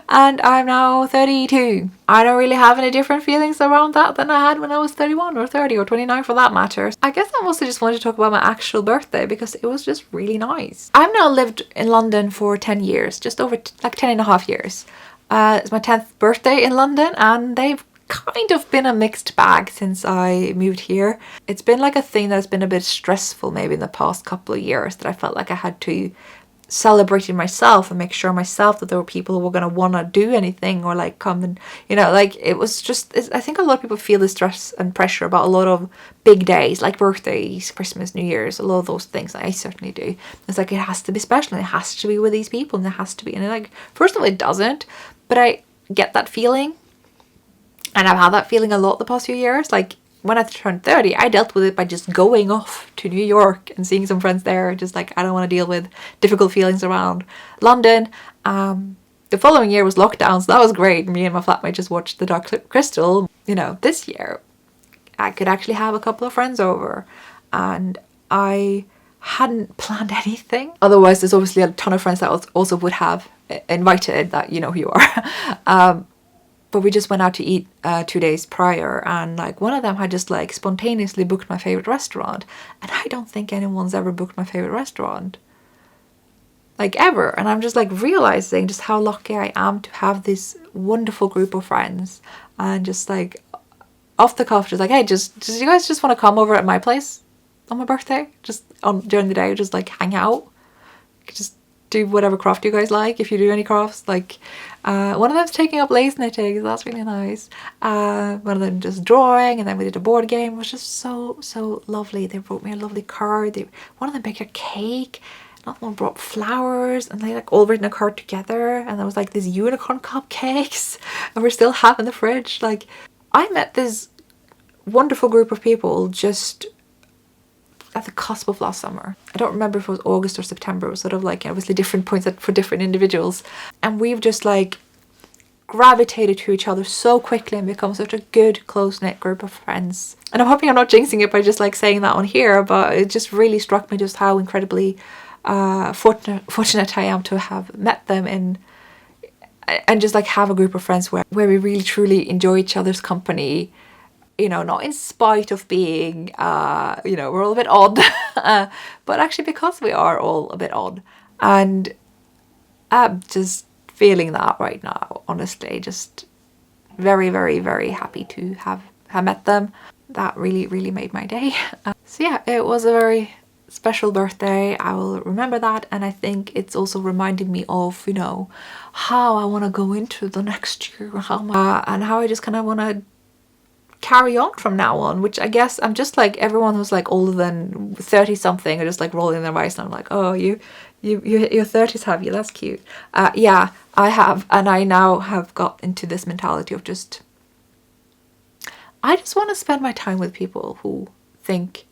and I'm now 32. I don't really have any different feelings around that than I had when I was 31 or 30 or 29 for that matter. I guess I mostly just wanted to talk about my actual birthday because it was just really nice. I've now lived in London for 10 years, just over like 10 and a half years. It's my 10th birthday in London, and they've kind of been a mixed bag since I moved here. It's been like a thing that's been a bit stressful maybe in the past couple of years, that I felt like I had to celebrate it myself and make sure myself that there were people who were going to want to do anything or like come and, like it was just, I think a lot of people feel the stress and pressure about a lot of big days like birthdays, Christmas, New Year's, a lot of those things. I certainly do. It's like it has to be special and it has to be with these people and it has to be, and like first of all it doesn't, but I get that feeling, and I've had that feeling a lot the past few years. Like when I turned 30, I dealt with it by just going off to New York and seeing some friends there. Just like, I don't want to deal with difficult feelings around London. The following year was lockdown, so that was great. Me and my flatmate just watched The Dark Crystal. This year I could actually have a couple of friends over, and I hadn't planned anything. Otherwise, there's obviously a ton of friends that also would have invited, that you know who you are. but we just went out to eat 2 days prior, and like one of them had just like spontaneously booked my favorite restaurant, and I don't think anyone's ever booked my favorite restaurant, like ever. And I'm just like realizing just how lucky I am to have this wonderful group of friends, and just like off the cuff, just like, hey, just you guys just want to come over at my place on my birthday, just on during the day, just like hang out, just do whatever craft you guys like, if you do any crafts. Like one of them's taking up lace knitting, so that's really nice. One of them just drawing, and then we did a board game. It was just so lovely. They wrote me a lovely card. One of them baked a cake, another one brought flowers, and they like all written a card together, and there was like these unicorn cupcakes, and we're still having the fridge. Like, I met this wonderful group of people just at the cusp of last summer. I don't remember if it was August or September. It was sort of like obviously different points for different individuals. And we've just like gravitated to each other so quickly and become such a good, close-knit group of friends. And I'm hoping I'm not jinxing it by just like saying that on here, but it just really struck me just how incredibly fortunate I am to have met them and just like have a group of friends where we really truly enjoy each other's company. You know, not in spite of being, you know, we're all a bit odd, but actually because we are all a bit odd. And I'm just feeling that right now, honestly. Just very, very, very happy to have met them. That really made my day. So yeah, it was a very special birthday. I will remember that, and I think it's also reminded me of, you know, how I want to go into the next year, and how I just kind of want to carry on from now on, which I guess I'm just like everyone who's like older than 30 something are just like rolling their eyes, and I'm like, oh, your 30s have you, that's cute. Yeah, I have, and I now have got into this mentality of just, I just want to spend my time with people who think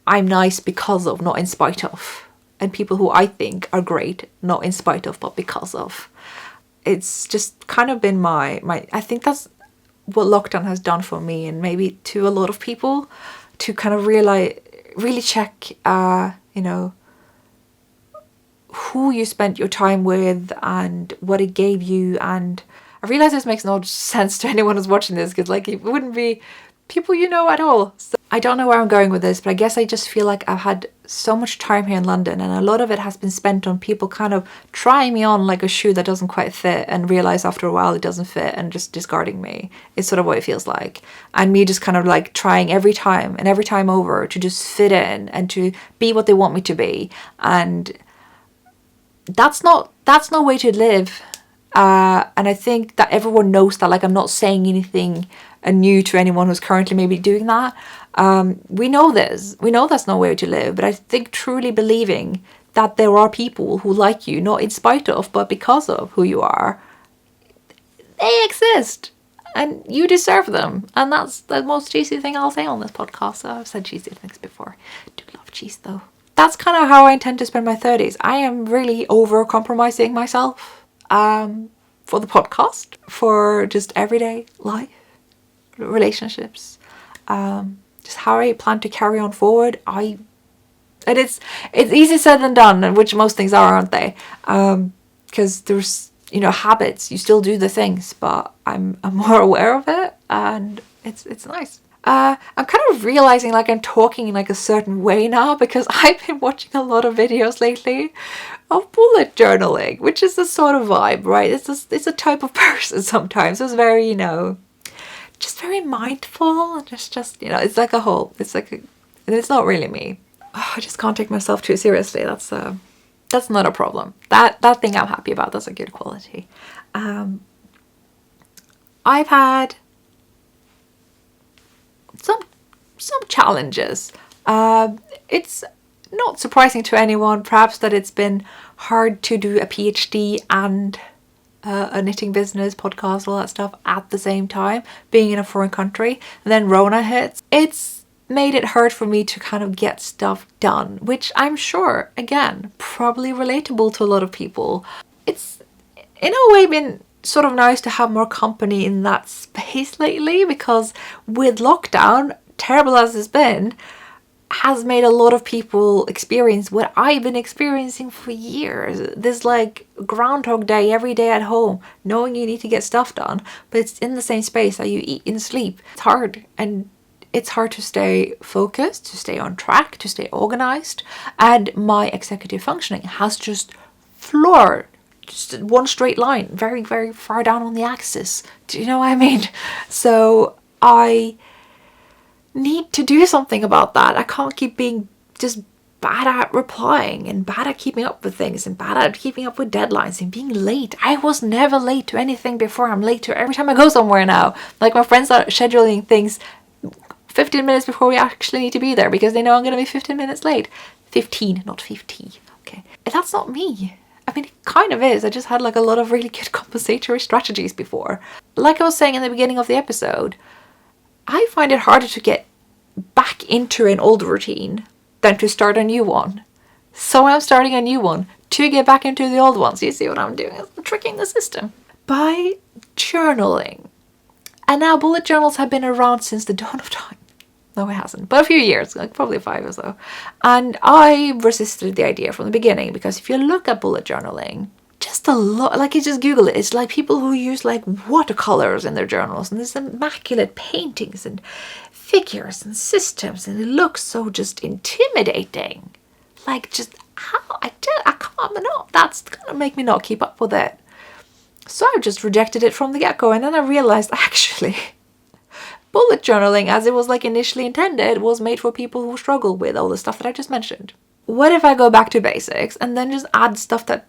I'm nice because of, not in spite of, and people who I think are great, not in spite of, but because of. It's just kind of been my I think that's what lockdown has done for me, and maybe to a lot of people, to kind of really check, you know, who you spent your time with and what it gave you. And I realize this makes no sense to anyone who's watching this, because like it wouldn't be people you know at all. So I don't know where I'm going with this, but I guess I just feel like I've had so much time here in London, and a lot of it has been spent on people kind of trying me on like a shoe that doesn't quite fit, and realize after a while it doesn't fit and just discarding me. It's sort of what it feels like. And me just kind of like trying every time over to just fit in and to be what they want me to be. And that's no way to live. And I think that everyone knows that. Like, I'm not saying anything new to anyone who's currently maybe doing that. We know this. We know that's no way to live. But I think truly believing that there are people who like you, not in spite of, but because of who you are, they exist. And you deserve them. And that's the most cheesy thing I'll say on this podcast. So I've said cheesy things before. I do love cheese though. That's kind of how I intend to spend my 30s. I am really over-compromising myself for the podcast, for just everyday life, relationships, just how I plan to carry on forward. And it's easy said than done, which most things are, aren't they? Because there's, you know, habits. You still do the things, but I'm more aware of it, and it's nice. I'm kind of realizing like I'm talking in like a certain way now, because I've been watching a lot of videos lately of bullet journaling, which is the sort of vibe, right? It's a type of person sometimes. It's very, you know, just very mindful, and just you know, it's like a whole, it's not really me. Oh, I just can't take myself too seriously. That's not a problem. That thing I'm happy about. That's a good quality. I've had some challenges. It's not surprising to anyone, perhaps, that it's been hard to do a PhD and a knitting business, podcast, all that stuff at the same time, being in a foreign country. And then Rona hits. It's made it hard for me to kind of get stuff done, which I'm sure, again, probably relatable to a lot of people. It's in a way been sort of nice to have more company in that space lately, because with lockdown, terrible as it's been, has made a lot of people experience what I've been experiencing for years. This like Groundhog Day every day at home, knowing you need to get stuff done, but it's in the same space that you eat and sleep. It's hard, and it's hard to stay focused, to stay on track, to stay organized. And my executive functioning has just floored. Just one straight line, very, very far down on the axis. Do you know what I mean? So I need to do something about that. I can't keep being just bad at replying and bad at keeping up with things and bad at keeping up with deadlines and being late. I was never late to anything before. I'm late to every time I go somewhere now. Like my friends are scheduling things 15 minutes before we actually need to be there because they know I'm going to be 15 minutes late. 15, not 50. Okay. And that's not me. I mean, it kind of is. I just had like a lot of really good compensatory strategies before. Like I was saying in the beginning of the episode, I find it harder to get back into an old routine than to start a new one. So I'm starting a new one to get back into the old ones. You see what I'm doing? I'm tricking the system. By journaling. And now bullet journals have been around since the dawn of time. No, it hasn't. But a few years, like probably 5 or so. And I resisted the idea from the beginning because if you look at bullet journaling, just a lot, like you just Google it. It's like people who use like watercolors in their journals, and there's immaculate paintings and figures and systems, and it looks so just intimidating. Like just how I can't not. That's gonna make me not keep up with it. So I just rejected it from the get-go, and then I realized actually bullet journaling, as it was like initially intended, was made for people who struggle with all the stuff that I just mentioned. What if I go back to basics and then just add stuff that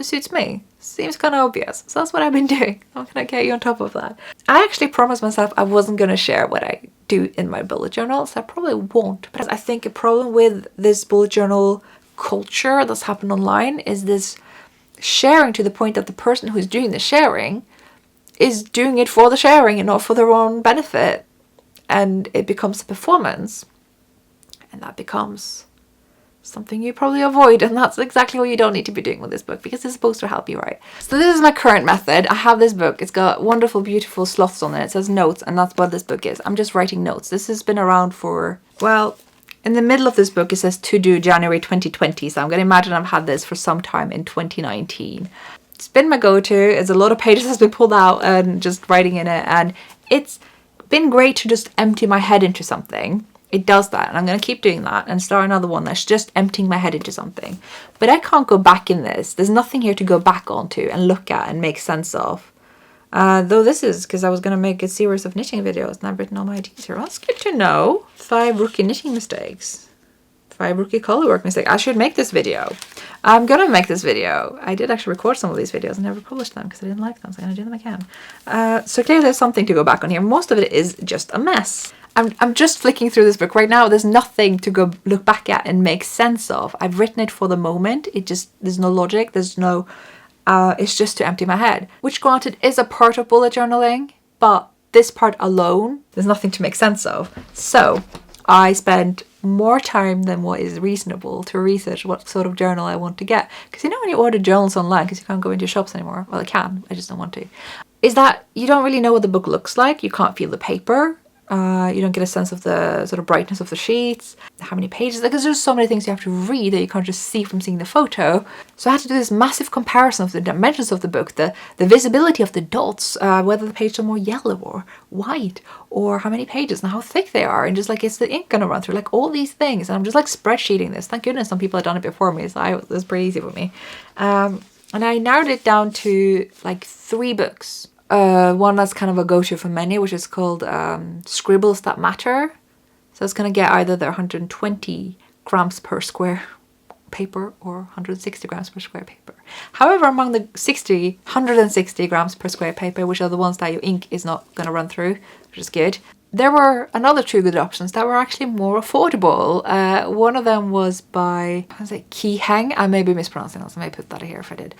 suits me? Seems kind of obvious. So that's what I've been doing. I'm gonna get you on top of that. I actually promised myself I wasn't gonna share what I do in my bullet journal, so I probably won't. But I think a problem with this bullet journal culture that's happened online is this sharing to the point that the person who's doing the sharing is doing it for the sharing and not for their own benefit. And it becomes a performance. And that becomes something you probably avoid, and that's exactly what you don't need to be doing with this book, because it's supposed to help you write. So this is my current method. I have this book. It's got wonderful, beautiful sloths on it. It says notes, and that's what this book is. I'm just writing notes. This has been around for, well, in the middle of this book it says to do January 2020, so I'm going to imagine I've had this for some time in 2019. It's been my go-to. It's a lot of pages that's been pulled out and just writing in it, and it's been great to just empty my head into something. It does that, and I'm going to keep doing that and start another one that's just emptying my head into something. But I can't go back in this. There's nothing here to go back onto and look at and make sense of. Though this is because I was going to make a series of knitting videos, and I've written all my ideas here. Well, that's good to know. 5 rookie knitting mistakes. 5 rookie colorwork mistakes. I should make this video. I'm going to make this video. I did actually record some of these videos and never published them because I didn't like them, so I'm going to do them again. So clearly there's something to go back on here. Most of it is just a mess. I'm just flicking through this book right now. There's nothing to go look back at and make sense of. I've written it for the moment. There's no logic. There's no, it's just to empty my head. Which granted is a part of bullet journaling, but this part alone, there's nothing to make sense of. So I spent more time than what is reasonable to research what sort of journal I want to get. Because you know when you order journals online, because you can't go into shops anymore, well I can, I just don't want to, is that you don't really know what the book looks like. You can't feel the paper. You don't get a sense of the sort of brightness of the sheets, how many pages, because there's so many things you have to read that you can't just see from seeing the photo. So I had to do this massive comparison of the dimensions of the book, the visibility of the dots, whether the pages are more yellow or white, or how many pages and how thick they are, and just like, is the ink gonna run through, like all these things. And I'm just like spreadsheeting this. Thank goodness some people had done it before me, so it was pretty easy for me. And I narrowed it down to like 3 books. One that's kind of a go-to for many, which is called Scribbles That Matter. So it's going to get either the 120 grams per square paper or 160 grams per square paper. However, among the 160 grams per square paper, which are the ones that your ink is not going to run through, which is good, there were another 2 good options that were actually more affordable. One of them was by, Kiheng. I may be mispronouncing this. I may put that here if I did.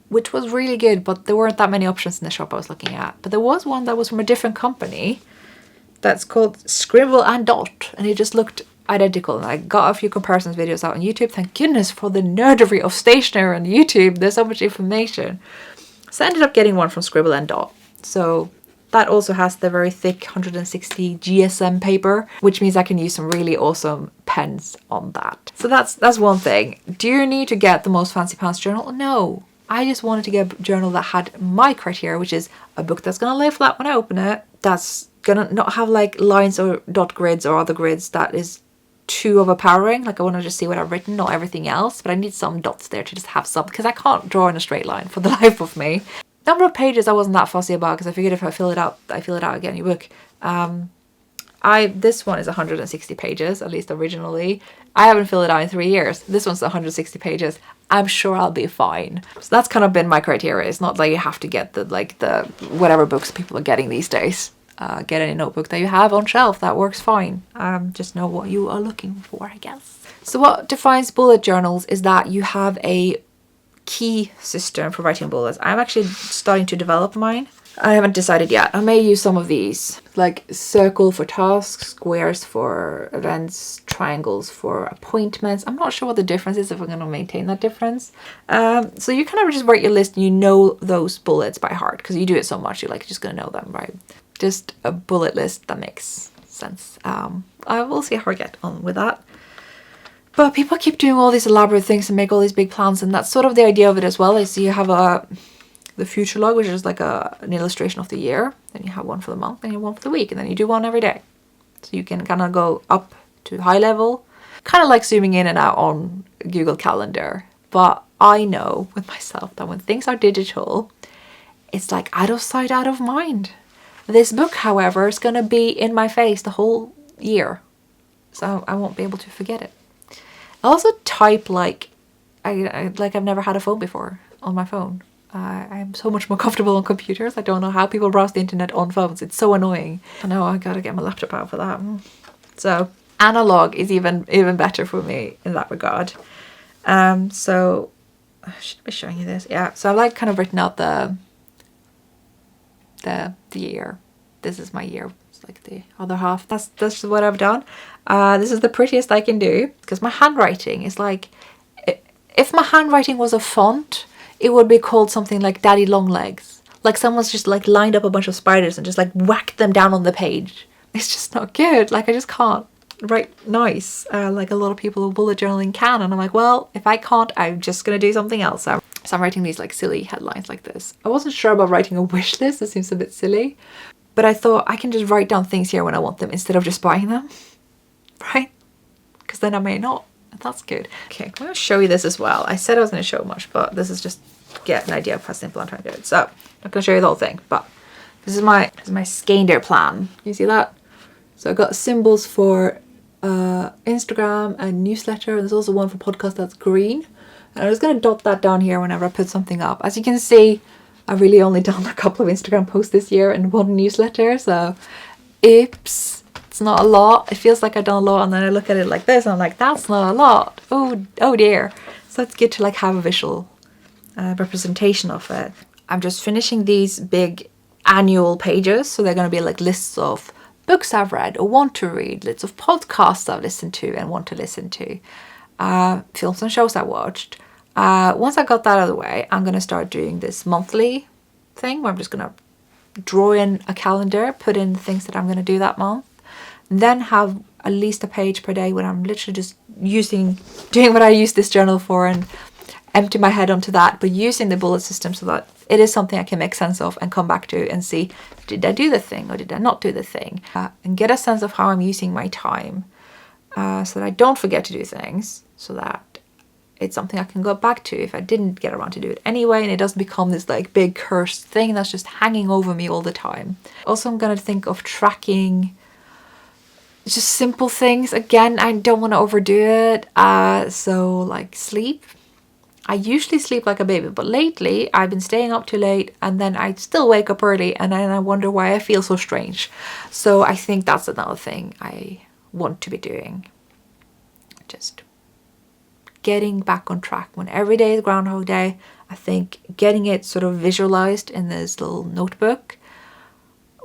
Which was really good, but there weren't that many options in the shop I was looking at. But there was one that was from a different company that's called Scribble and Dot, and it just looked identical. And I got a few comparisons videos out on YouTube. Thank goodness for the nerdery of stationery on YouTube. There's so much information. So I ended up getting one from Scribble and Dot. So That also has the very thick 160 GSM paper, which means I can use some really awesome pens on that. So that's one thing. Do you need to get the most fancy pants journal? No. I just wanted to get a journal that had my criteria, which is a book that's gonna lay flat when I open it, that's gonna not have like lines or dot grids or other grids that is too overpowering. Like I want to just see what I've written, not everything else, but I need some dots there to just have some, because I can't draw in a straight line for the life of me. Number of pages I wasn't that fussy about, because I figured if I fill it out, I get a new book. This one is 160 pages, at least originally. I haven't filled it out in 3 years. This one's 160 pages. I'm sure I'll be fine. So that's kind of been my criteria. It's not like you have to get the whatever books people are getting these days. Get any notebook that you have on shelf. That works fine. Just know what you are looking for, I guess. So what defines bullet journals is that you have a key system for writing bullets. I'm actually starting to develop mine. I haven't decided yet. I may use some of these, like circle for tasks, squares for events, triangles for appointments. I'm not sure what the difference is, if I'm going to maintain that difference. So you kind of just write your list and you know those bullets by heart, because you do it so much, you're like just going to know them, right? Just a bullet list that makes sense. I will see how I get on with that. But people keep doing all these elaborate things and make all these big plans, and that's sort of the idea of it as well. Is you have the future log, which is like an illustration of the year. Then you have one for the month, and you have one for the week, and then you do one every day. So you can kind of go up to high level, kind of like zooming in and out on Google Calendar. But I know with myself that when things are digital, it's like out of sight, out of mind. This book, however, is going to be in my face the whole year, so I won't be able to forget it. I also type like I've never had a phone before on my phone. I'm so much more comfortable on computers. I don't know how people browse the internet on phones. It's so annoying. I know I gotta get my laptop out for that. So analog is even better for me in that regard. So I should be showing you this. Yeah. So I've like kind of written out the year. This is my year. It's like the other half. That's what I've done. This is the prettiest I can do, because my handwriting is like, if my handwriting was a font, it would be called something like Daddy Longlegs. Like someone's just like lined up a bunch of spiders and just like whacked them down on the page. It's just not good. Like I just can't write nice like a lot of people who bullet journaling can. And I'm like, well, if I can't, I'm just gonna do something else. So I'm writing these like silly headlines like this. I wasn't sure about writing a wish list. It seems a bit silly. But I thought I can just write down things here when I want them instead of just buying them. Right? Because then I may not. That's good. Okay, I'm going to show you this as well. I said I was going to show much, but this is just to get an idea of how simple I'm trying to do it. So I'm not going to show you the whole thing, but this is my Skeindeer plan. You see that? So I got symbols for Instagram and newsletter. And there's also one for podcast that's green. And I'm just going to dot that down here whenever I put something up. As you can see, I've really only done a couple of Instagram posts this year and one newsletter. So oops. It's not a lot. It feels like I've done a lot, and then I look at it like this and I'm like, that's not a lot. Oh dear. So it's good to like have a visual representation of it. I'm just finishing these big annual pages, so they're going to be like lists of books I've read or want to read, lists of podcasts I've listened to and want to listen to, films and shows I watched. Once I got that out of the way, I'm going to start doing this monthly thing where I'm just going to draw in a calendar, put in the things that I'm going to do that month. Then have at least a page per day when I'm literally just doing what I use this journal for, and empty my head onto that, but using the bullet system so that it is something I can make sense of and come back to and see, did I do the thing or did I not do the thing? And get a sense of how I'm using my time so that I don't forget to do things, so that it's something I can go back to if I didn't get around to do it anyway, and it doesn't become this like big cursed thing that's just hanging over me all the time. Also, I'm going to think of tracking just simple things. Again, I don't want to overdo it. So like sleep. I usually sleep like a baby, but lately I've been staying up too late, and then I still wake up early, and then I wonder why I feel so strange. So I think that's another thing I want to be doing. Just getting back on track. When every day is Groundhog Day, I think getting it sort of visualized in this little notebook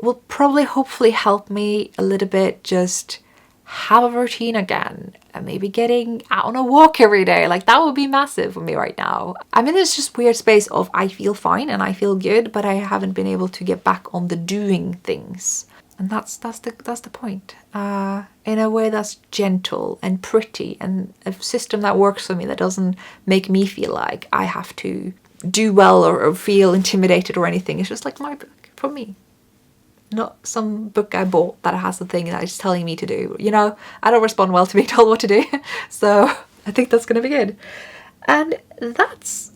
will probably hopefully help me a little bit just have a routine again and maybe getting out on a walk every day. Like that would be massive for me right now. I'm in this just weird space of I feel fine and I feel good, but I haven't been able to get back on the doing things. And that's the point. In a way that's gentle and pretty, and a system that works for me, that doesn't make me feel like I have to do well or feel intimidated or anything. It's just like my book for me. Not some book I bought that has a thing that is telling me to do. You know, I don't respond well to being told what to do. So I think that's going to be good. And that's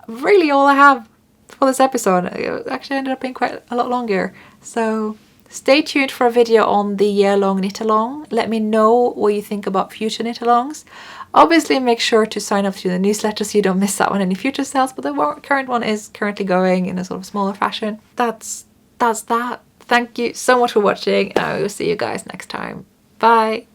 really all I have for this episode. It actually ended up being quite a lot longer. So stay tuned for a video on the year-long knit-along. Let me know what you think about future knit-alongs. Obviously, make sure to sign up to the newsletter so you don't miss out on any future sales, but the current one is currently going in a sort of smaller fashion. That's that. Thank you so much for watching, and I will see you guys next time. Bye!